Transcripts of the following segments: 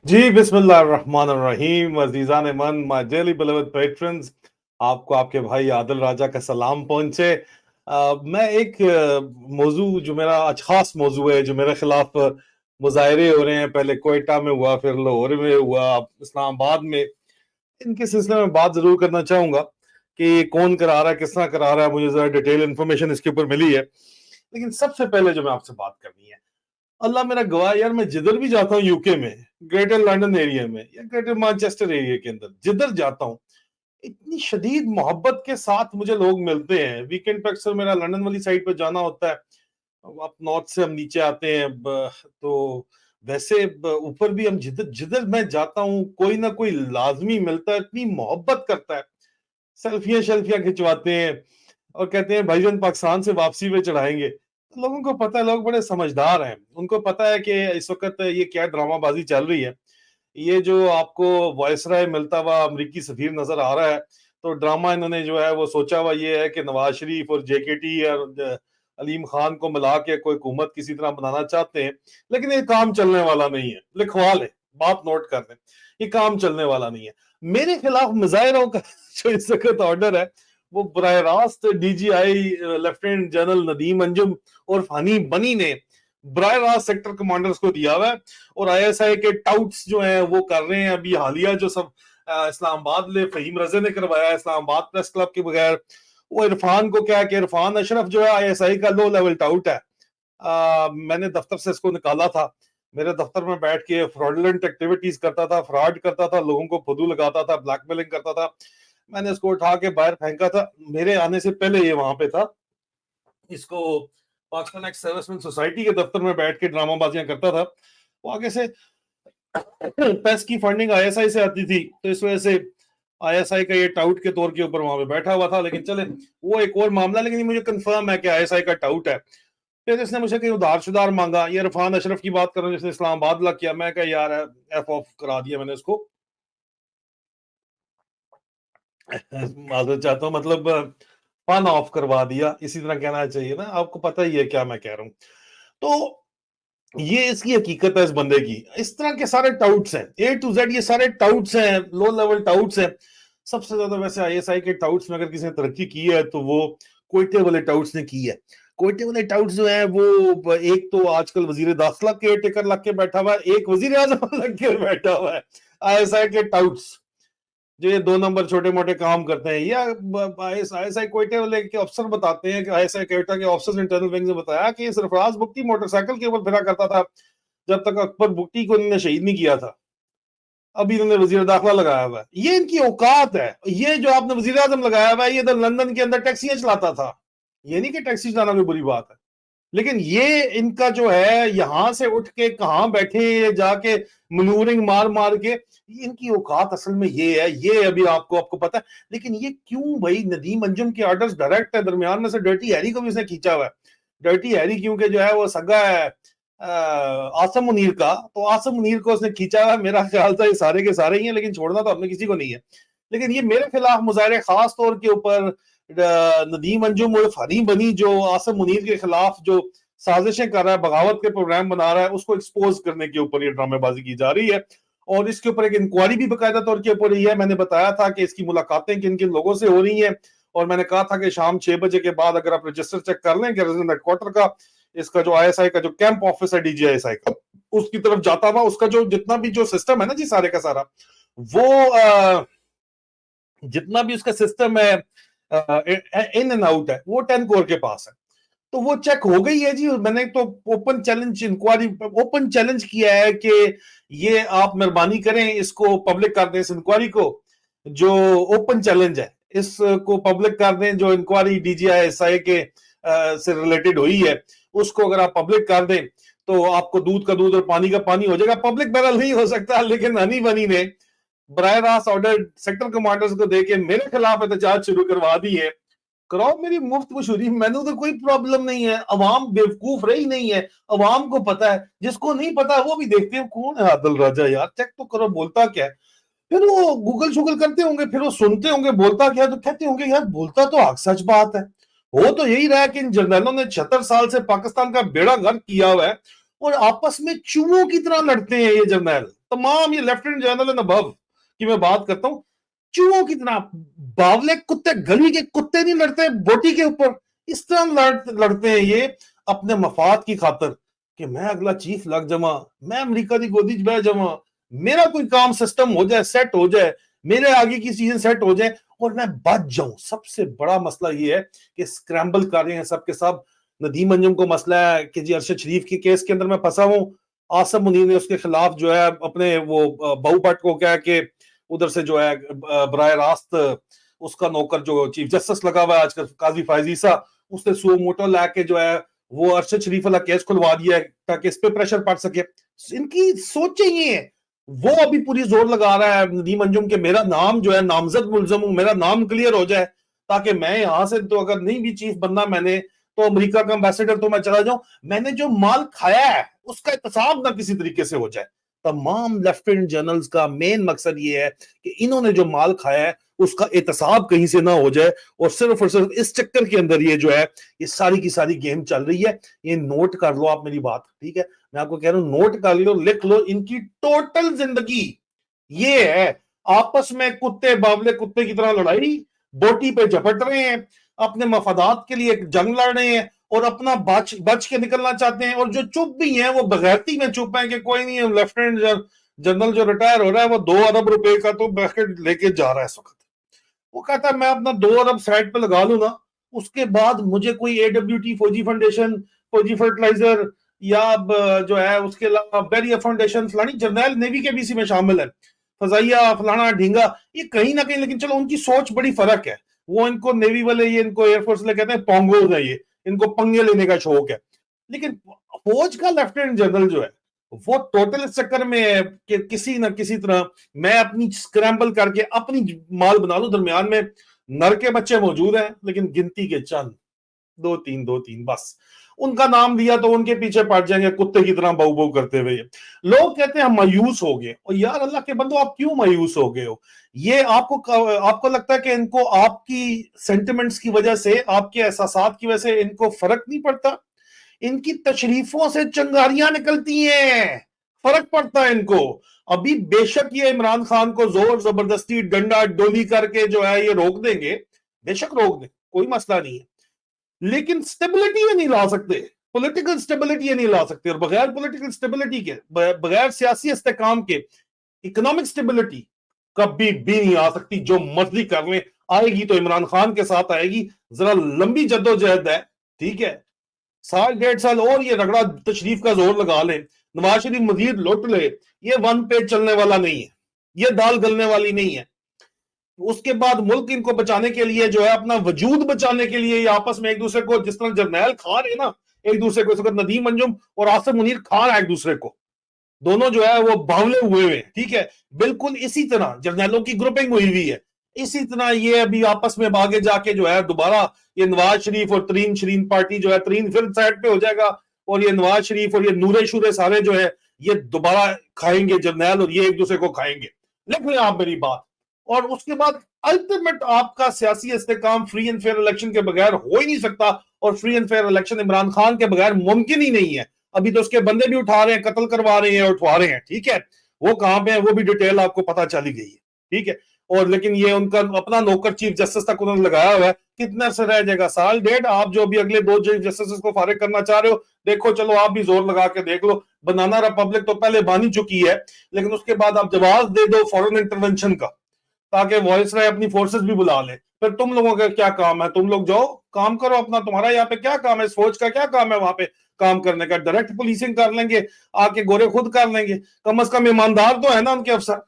जी, बिस्मिल्लाहिर्रहमानिर्रहीम, अज़ीज़ान मन, my dearly beloved patrons, आपको आपके भाई आदिल राजा का सलाम पहुँचे। मैं एक मौज़ू जो मेरा आज ख़ास मौज़ू है, जो मेरे खिलाफ मुज़ाहरे हो रहे हैं, पहले क्वेटा में हुआ, फिर लाहौर में हुआ, अब इस्लामाबाद में। इनके सिलसिले में बात ज़रूर करना चाहूँगा कि कौन करा रहा है, किस तरह करा रहा है, मुझे ज़रा डिटेल इन्फॉर्मेशन इसके ऊपर मिली है। लेकिन सबसे पहले जो मैं आपसे बात करनी है, अल्लाह मेरा गवाह यार, मैं जिधर भी जाता हूँ यूके में, ग्रेटर लंदन एरिया में या ग्रेटर मैनचेस्टर एरिया के अंदर जिधर जाता हूँ, इतनी शदीद मोहब्बत के साथ मुझे लोग मिलते हैं। वीकेंड पे अक्सर मेरा लंदन वाली साइड पे जाना होता है। अब आप नॉर्थ से हम नीचे आते हैं, तो वैसे ऊपर भी हम जिधर जिधर मैं जाता हूँ कोई ना कोई लाजमी मिलता है, इतनी मोहब्बत करता है, सेल्फियां शेल्फियां खिंचवाते हैं और कहते हैं भाईजान पाकिस्तान से वापसी पे चढ़ाएंगे। तो लोगों को पता है, लोग बड़े समझदार हैं, उनको पता है कि इस वक्त ये क्या ड्रामाबाजी चल रही है। ये जो आपको वायसराय मिलता हुआ अमरीकी सफीर नजर आ रहा है, तो ड्रामा इन्होंने जो है वो सोचा हुआ ये है कि नवाज शरीफ और जेकेटी और अलीम खान को मिला के कोई हुकूमत किसी तरह बनाना चाहते हैं। लेकिन ये काम चलने वाला नहीं है, लिखवा ले, बात नोट कर लें, ये काम चलने वाला नहीं है। मेरे खिलाफ मुजाहिरों का जो इस वक्त ऑर्डर है, वो बराह रास्त DJI lieutenant general Nadeem Anjum और फानी बनी ने बराह रास्त सेक्टर कमांडर्स को दिया हुआ है। और आईएसआई के टाउट्स जो हैं वो कर रहे हैं। अभी हालिया जो सब इस्लामाबाद ले फहीम रजे ने करवाया इस्लामाबाद प्रेस क्लब के बगैर, वो इरफान को क्या कि इरफान अशरफ जो है आईएसआई का लो लेवल टाउट है। मैंने दफ्तर से इसको निकाला था। मेरे दफ्तर में बैठ के फ्रॉडलेंट एक्टिविटीज करता था, फ्रॉड करता था, लोगों को फुदू लगाता था, ब्लैकमेलिंग करता था। मैंने इसको उठा के बाहर फेंका था। मेरे आने से पहले ये वहां पे था। इसको पाकिस्तान एक्स सर्विसमैन सोसाइटी के दफ्तर में बैठ के ड्रामाबाजियां करता था। वो आगे से पेस की फंडिंग आईएसआई से आती थी, तो इस वजह से आईएसआई का ये टाउट के तौर के ऊपर वहां पे बैठा हुआ था। लेकिन चले, वो एक और मामला, लेकिन ये मुझे कंफर्म है कि आईएसआई का टाउट है। फिर इसने मुझे कहीं उधार शुधार मांगा। ये इरफान अशरफ की बात कर रहा हूँ जिसने इस्लामाबाद लग किया। मैं क्या यार, एफ ऑफ करा दिया मैंने उसको। माजरत चाहता हूँ, मतलब फन ऑफ करवा दिया, इसी तरह कहना चाहिए ना। आपको पता ही है क्या मैं कह रहा हूँ। तो ये इसकी हकीकत है इस बंदे की। इस तरह के सारे टाउट्स हैं, ए टू जेड, ये सारे टाउट्स हैं, लो लेवल टाउट्स हैं। सबसे ज्यादा वैसे आईएसआई के टाउट्स में अगर किसी ने तरक्की की है तो वो कोयटे वाले टाउट्स ने की है। कोयटे वाले टाउट्स जो है वो, एक तो आजकल वजीर दाखिला के टेकर लग के बैठा हुआ है, एक वजीर आजम लग के बैठा हुआ है। आईएसआई के टाउट्स जो ये दो नंबर छोटे मोटे काम करते हैं, या आईएसआई कोयटे वाले के अफसर बताते हैं कि आईएसआई कोयटा के ऑफिसर्स इंटरनल विंग ने बताया कि सरफराज बुगटी मोटरसाइकिल के ऊपर फिरा करता था जब तक अकबर बुगटी को इन्होंने शहीद नहीं किया था। अभी इन्होंने वजीर दाखिला लगाया हुआ है। ये इनकी औकात है। ये जो आपने वजीर आजम लगाया हुआ है, ये इधर लंदन के अंदर टैक्सियां चलाता था। ये नहीं कि टैक्सी चलाना कोई बुरी बात है, लेकिन ये इनका जो है, यहां से उठ के कहां बैठे जाके मनूरिंग मार मार के, इनकी औकात असल में ये है। ये अभी आपको आपको पता है। लेकिन ये क्यों भाई, नदीम अंजुम के ऑर्डर्स डायरेक्ट है, दरमियान में से डर्टी हैरी को भी उसने खींचा हुआ है। डर्टी हैरी क्योंकि जो है वो सगा है आसम मुनीर का, तो आसम मुनीर को उसने खींचा हुआ है। मेरा ख्याल था ये सारे के सारे ही हैं, लेकिन छोड़ना तो हमने किसी को नहीं है। लेकिन ये मेरे खिलाफ मुजाहरे खास तौर के ऊपर नदीम अंजुम और फानी बनी जो आसम मुनीर के खिलाफ जो साजिशें कर रहा है, बगावत के प्रोग्राम बना रहा है, उसको एक्सपोज करने के ऊपर ये ड्रामेबाजी की जा रही है। और इसके ऊपर एक इंक्वायरी भी बाकायदा तौर के ऊपर ही है। मैंने बताया था कि इसकी मुलाकातें किन किन लोगों से हो रही हैं, और मैंने कहा था कि शाम 6 बजे के बाद अगर आप रजिस्टर चेक कर लें कि रेजिडेंट हेडक्वार्टर का, इसका जो आईएसआई का जो कैंप ऑफिस है डीजीआईएसआई का, उसकी तरफ जाता हुआ, उसका जो जितना भी जो सिस्टम है ना जी, सारे का सारा वो जितना भी उसका सिस्टम है, इन एंड आउट है, वो 10 कोर के पास है। तो वो चेक हो गई है जी। मैंने तो open challenge inquiry, open challenge किया है कि ये आप मेहरबानी करें, इसको पब्लिक कर दें, इस इंक्वायरी को। जो ओपन चैलेंज है, इसको पब्लिक कर दें। जो इंक्वायरी डीजीआईएसआई के से रिलेटेड हुई है, उसको अगर आप पब्लिक कर दें तो आपको दूध का दूध और पानी का पानी हो जाएगा। पब्लिक बैरल नहीं हो सकता, लेकिन हनी बनी ने बराह रास्त ऑर्डर सेक्टर कमांडर्स को देके मेरे खिलाफ एहतजाज शुरू करवा दी है। कराओ मेरी मुफ्त मशहूरी, मैंने तो कोई प्रॉब्लम नहीं है। अवाम बेवकूफ रही नहीं है, अवाम को पता है। जिसको नहीं पता वो भी देखते हैं कौन है आदिल राजा, यार चेक तो करो बोलता क्या है। फिर वो गूगल शूगल करते होंगे, फिर वो सुनते होंगे बोलता क्या है, तो कहते होंगे यार बोलता तो हक सच बात है। हो तो यही रहा है कि इन जर्नलों ने 76 साल से पाकिस्तान का बेड़ा गर्क किया हुआ है, और आपस में चूहों की तरह लड़ते हैं ये जर्नल। तमाम ये लेफ्टिनेंट जनरल एंड अबव की मैं बात करता हूं, चूहों की तरह बावले कुत्ते, गली के कुत्ते नहीं लड़ते बोटी के ऊपर, इस तरह लड़ते हैं ये अपने मफाद की खातर कि मैं अगला चीफ लग जावा, मैं अमेरिका की गोदी च बह जावा, मेरा कोई काम सिस्टम हो जाए, सेट हो जाए, मेरे आगे की चीजें सेट हो जाए और मैं बच जाऊं। सबसे बड़ा मसला ये है कि स्क्रैम्बल कर रहे हैं सबके सब। नदीम अंजुम को मसला है कि जी अरशद शरीफ के केस के अंदर मैं फंसा हूं, आसम मुनीर ने उसके खिलाफ जो है अपने वो बहू भट्ट को क्या कि उधर से जो है बराह रास्त उसका नौकर जो चीफ जस्टिस लगा हुआ है आजकल काजी फायजीसा, उसने सुओ मोटो लाके जो है वो अरशद शरीफ वाला केस खुलवा दिया है ताकि इस पे प्रेशर पड़ सके। इनकी सोचें ये है। वो अभी पूरी जोर लगा रहा है नदीम अंजुम के मेरा नाम जो है नामजद मुलजम हूं, मेरा नाम क्लियर हो जाए ताकि मैं यहां से तो अगर नहीं भी चीफ बनना मैंने तो अमेरिका का एम्बेसडर तो मैं चला जाऊं, मैंने जो माल खाया है उसका एहतसाब ना किसी तरीके से हो जाए। तमाम लेफ्टिनेंट जनरल्स का मेन मकसद ये है कि इन्होंने जो माल खाया है उसका एहतसाब कहीं से ना हो जाए और सिर्फ इस चक्कर के अंदर ये जो है ये सारी की सारी गेम चल रही है। ये नोट कर लो आप मेरी बात, ठीक है, मैं आपको कह रहा हूं नोट कर लो, लिख लो, इनकी टोटल जिंदगी ये है आपस में कुत्ते बावले कुत्ते की तरह लड़ाई, बोटी पे झपट रहे हैं, अपने मफादात के लिए जंग लड़ रहे हैं और अपना बच के निकलना चाहते हैं। और जो चुप भी हैं वो बगैरती में चुप हैं कि कोई नहीं, लेफ्टिनेंट जनरल जो रिटायर हो रहा है वो 2 अरब रुपए का तो बैकेट लेके जा रहा है इस वक्त। वो कहता है मैं अपना 2 अरब साइड पे लगा लूं ना, उसके बाद मुझे कोई AWT फौजी फाउंडेशन, फौजी फर्टिलाइजर या जो है उसके अलावा बेरिया फाउंडेशन फलानी जर्नैल नेवी के बीसी में शामिल है, फजाइया फलाना ढींगा, ये कहीं ना कहीं, लेकिन चलो उनकी सोच बड़ी फर्क है। वो इनको नेवी वाले ये इनको एयरफोर्स वाले कहते हैं पोंगोज है, ये इनको पंगे लेने का शौक है। लेकिन फौज का लेफ्टिनेंट जनरल जो है वो टोटल इस चक्कर में है कि किसी ना किसी तरह मैं अपनी स्क्रैम्बल करके अपनी माल बना लूं। दरमियान में नर के बच्चे मौजूद हैं लेकिन गिनती के चंद, 2-3 बस, उनका नाम लिया तो उनके पीछे पड़ जाएंगे कुत्ते की तरह बहू बहू करते हुए। लोग कहते हैं हम मायूस हो गए, और यार अल्लाह के बंदो आप क्यों मायूस हो गए हो? ये आपको लगता है कि इनको आपकी सेंटिमेंट्स की वजह से, आपके एहसासात की वजह से इनको फर्क नहीं पड़ता? इनकी तशरीफों से चंगारियां निकलती हैं, फर्क पड़ता है इनको। अभी बेशक ये इमरान खान को जोर जबरदस्ती डंडा डोली करके जो है ये रोक देंगे, बेशक रोक दें, कोई मसला नहीं है, लेकिन स्टेबिलिटी ये नहीं ला सकते, पॉलिटिकल स्टेबिलिटी ये नहीं ला सकते। और बगैर पॉलिटिकल स्टेबिलिटी के, बगैर सियासी इस्तेकाम के इकोनॉमिक स्टेबिलिटी कभी भी नहीं आ सकती। जो मर्जी कर लें, आएगी तो इमरान खान के साथ आएगी। जरा लंबी जद्दोजहद है, ठीक है, 1.5 साल और ये रगड़ा तशरीफ का जोर लगा ले, नवाज शरीफ मजीद लुट ले, ये वन पेज चलने वाला नहीं है, ये दाल गलने वाली नहीं है। उसके बाद मुल्क इनको बचाने के लिए जो है, अपना वजूद बचाने के लिए, ये आपस में एक दूसरे को जिस तरह जर्नैल खा रहे ना एक दूसरे को, नदीम अंजुम और आसिम मुनीर खा रहा है एक दूसरे को, दोनों जो है वो बावले हुए हैं, ठीक है, बिल्कुल इसी तरह जर्नैलों की ग्रुपिंग हुई हुई है। इसी तरह ये अभी आपस में आगे जाके जो है दोबारा ये नवाज शरीफ और तरीन शरीन पार्टी जो है, तरीन फिर साइड पे हो जाएगा और ये नवाज शरीफ और ये नूरे शूरे सारे जो है ये दोबारा खाएंगे जर्नैल, और ये एक दूसरे को खाएंगे। लिख लें आप मेरी बात। और उसके बाद अल्टीमेट आपका सियासी इस्तेकाम फ्री एंड फेयर इलेक्शन के बगैर हो ही नहीं सकता, और free and fair election Imran Khan के बगैर मुमकिन ही नहीं है। अभी तो उसके बंदे भी उठा रहे हैं, कत्ल करवा रहे हैं, उठवा रहे हैं, ठीक है, वो कहां पे है वो भी डिटेल आपको पता चली गई है, ठीक है। और लेकिन ये उनका अपना नौकर चीफ जस्टिस तक उन्होंने लगाया हुआ है, कितना से रह जाएगा, 1.5 साल। आप जो अभी अगले 2 चीफ जस्टिस को फारिग करना चाह रहे हो, देखो चलो आप भी जोर लगा के देख लो। बनाना रिपब्लिक तो पहले बन ही चुकी है, लेकिन उसके बाद आप जवाब दे दो फॉरेन इंटरवेंशन का, ताकि वॉइसराय अपनी फोर्सेस भी बुला ले। फिर तुम लोगों का क्या काम है? तुम लोग जाओ काम करो अपना, तुम्हारा यहाँ पे क्या काम है? इस फौज का क्या काम है वहां पे काम करने का? डायरेक्ट पुलिसिंग कर लेंगे, आके गोरे खुद कर लेंगे। कम से कम ईमानदार तो है ना उनके अफसर,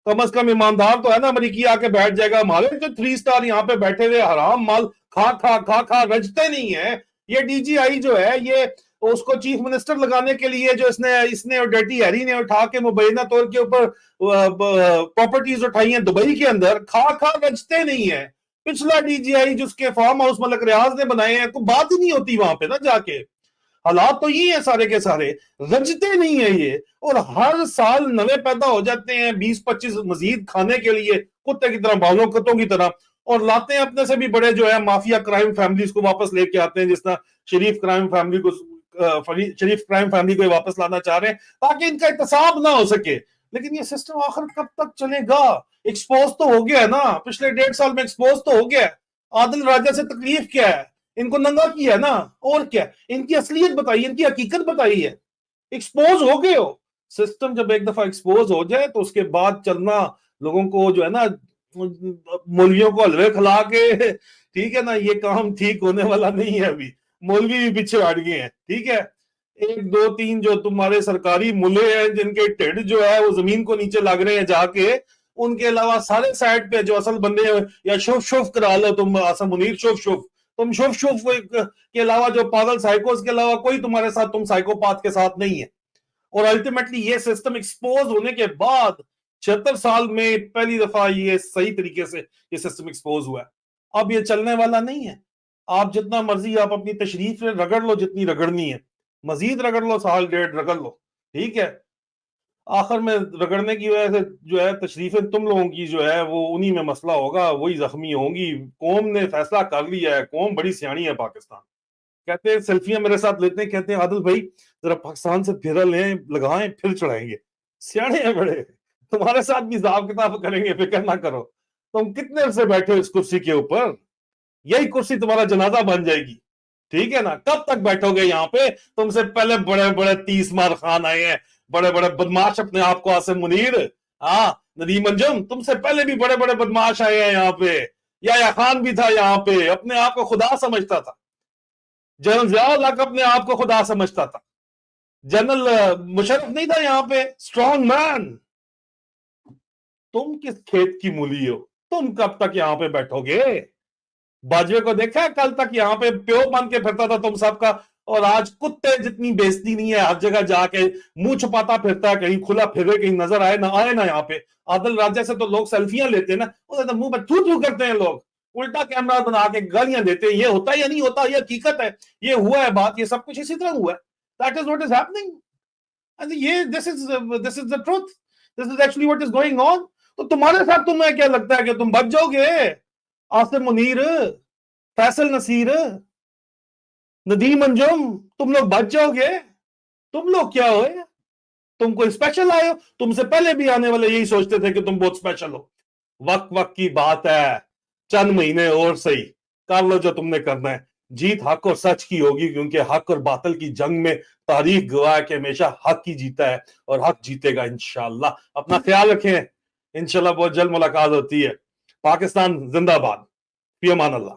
कम से कम ईमानदार तो है ना। अमरीकी आके बैठ जाएगा, हमारे जो 3 स्टार यहाँ पे बैठे हुए हराम माल खा खा खा खा रजते नहीं है। ये DGI जो है ये उसको चीफ मिनिस्टर लगाने के लिए जो इसने और डर्टी हैरी ने उठा के मुबैना तौर के ऊपर प्रॉपर्टीज उठाई हैं दुबई के अंदर, खा खा रजते नहीं है। पिछला DGI जिसके फार्म हाउस मलक रियाज ने बनाए हैं, कोई बात ही नहीं होती वहां पे ना जाके। हालात तो ये है सारे के सारे, रजते नहीं है ये, और हर साल नए पैदा हो जाते हैं 20-25 मजीद खाने के लिए, कुत्ते की तरह, बालों कुत्तों की तरह, और लाते हैं अपने से भी बड़े जो है माफिया क्राइम फैमिलीज को वापस लेके आते हैं, जिस तरह शरीफ क्राइम फैमिली को वापस लाना चाह रहे हैं, ताकि इनका एहतसाब ना हो सके। لیکن یہ سسٹم آخر کب تک چلے گا؟ ایکسپوز تو ہو گیا ہے نا، پچھلے 1.5 سال میں ایکسپوز تو ہو گیا ہے. عادل راجہ سے تکلیف کیا ہے؟ ان کو ننگا کیا ہے نا، اور کیا؟ ان کی اصلیت بتائی، ان کی حقیقت بتائی ہے. ایکسپوز ہو گئے ہو. سسٹم جب ایک دفعہ ایکسپوز ہو جائے تو اس کے بعد چلنا لوگوں کو جو ہے نا مولویوں کو حلوے کھلا کے، ٹھیک ہے نا، یہ کام ٹھیک ہونے والا نہیں ہے. ابھی مولوی بھی پیچھے ہٹ گئے ہیں. ٹھیک ہے، 1 2 3 جو تمہارے سرکاری ملے ہیں جن کے ٹھڈ جو ہے وہ زمین کو نیچے لگ رہے ہیں جا کے، ان کے علاوہ سارے سائٹ پہ جو اصل بندے ہیں، یا شوف شوف کرا لو تم آسم منیر، شوف شوف تم شوف شوف کے علاوہ جو پاگل سائیکوز کے علاوہ کوئی تمہارے ساتھ، تم سائیکوپاتھ کے ساتھ نہیں ہے. اور الٹیمیٹلی یہ سسٹم ایکسپوز ہونے کے بعد 76 سال میں پہلی دفعہ یہ صحیح طریقے سے یہ سسٹم ایکسپوز ہوا ہے. اب یہ چلنے والا نہیں ہے. آپ جتنا مرضی آپ اپنی تشریف رگڑ لو جتنی رگڑنی ہے، مزید رگڑ لو، 1.5 سال رگڑ لو، ٹھیک ہے، آخر میں رگڑنے کی وجہ سے جو ہے تشریفیں تم لوگوں کی جو ہے وہ انہی میں مسئلہ ہوگا، وہی زخمی ہوں گی. قوم نے فیصلہ کر لیا ہے، قوم بڑی سیانی ہے پاکستان. کہتے ہیں سیلفیاں میرے ساتھ لیتے ہیں، کہتے ہیں عادل بھائی ذرا پاکستان سے پھیرا لیں، لگائیں، پھر چڑھائیں گے. سیانے ہیں بڑے، تمہارے ساتھ بھی حساب کتاب کریں گے، فکر نہ کرو. تم کتنے عرصے بیٹھے ہو اس کرسی کے اوپر؟ یہی کرسی تمہارا جنازہ بن جائے گی. ٹھیک ہے نا، کب تک بیٹھو گے یہاں پہ؟ تم سے پہلے بڑے بڑے 30 مار خان آئے ہیں، بڑے بڑے بدماش اپنے آپ کو آصم منیر، ہاں، ندیم انجم، تم سے پہلے بھی بڑے بڑے بدماش آئے ہیں یہاں پہ. یا خان بھی تھا یہاں پہ، اپنے آپ کو خدا سمجھتا تھا. جنرل ضیاء الحق اپنے آپ کو خدا سمجھتا تھا. جنرل مشرف نہیں تھا یہاں پہ، اسٹرانگ مین. تم کس کھیت کی مولی ہو؟ تم کب تک یہاں پہ بیٹھو گے؟ باجوے کو دیکھا ہے کل تک یہاں پہ پیو بن کے پھرتا تھا تم سب کا، اور آج کتے جتنی بےزتی نہیں ہے، ہر جگہ جا کے منہ چھپاتا پھرتا ہے، کہیں کھلا پھرے، کہیں نظر آئے نہ یہاں پہ. عادل راجہ سے تو لوگ سیلفیاں لیتے ہیں نا، منہ پہ تھو تھو کرتے ہیں لوگ، الٹا کیمرہ بنا کے گالیاں دیتے ہیں. یہ ہوتا ہے یا نہیں ہوتا؟ یہ حقیقت ہے، یہ ہوا ہے بات، یہ سب کچھ اسی طرح ہوا ہے. That is what is happening. This is the truth. This is actually what is going on. تو تمہارے ساتھ تمہیں کیا لگتا ہے کہ تم بچ جاؤ گے؟ آصم منیر، فیصل نصیر، ندیم انجم، تم لوگ بچ جاؤ گے؟ تم لوگ کیا ہوئے؟ تم کوئی اسپیشل آئے ہو؟ تم سے پہلے بھی آنے والے یہی سوچتے تھے کہ تم بہت اسپیشل ہو. وقت کی بات ہے، چند مہینے اور صحیح کر لو جو تم نے کرنا ہے. جیت حق اور سچ کی ہوگی، کیونکہ حق اور باطل کی جنگ میں تاریخ گواہ ہے کہ ہمیشہ حق ہی جیتا ہے، اور حق جیتے گا انشاءاللہ. اپنا خیال رکھیں، انشاءاللہ بہت جلد ملاقات ہوتی ہے. پاکستان زندہ باد. فی امان اللہ.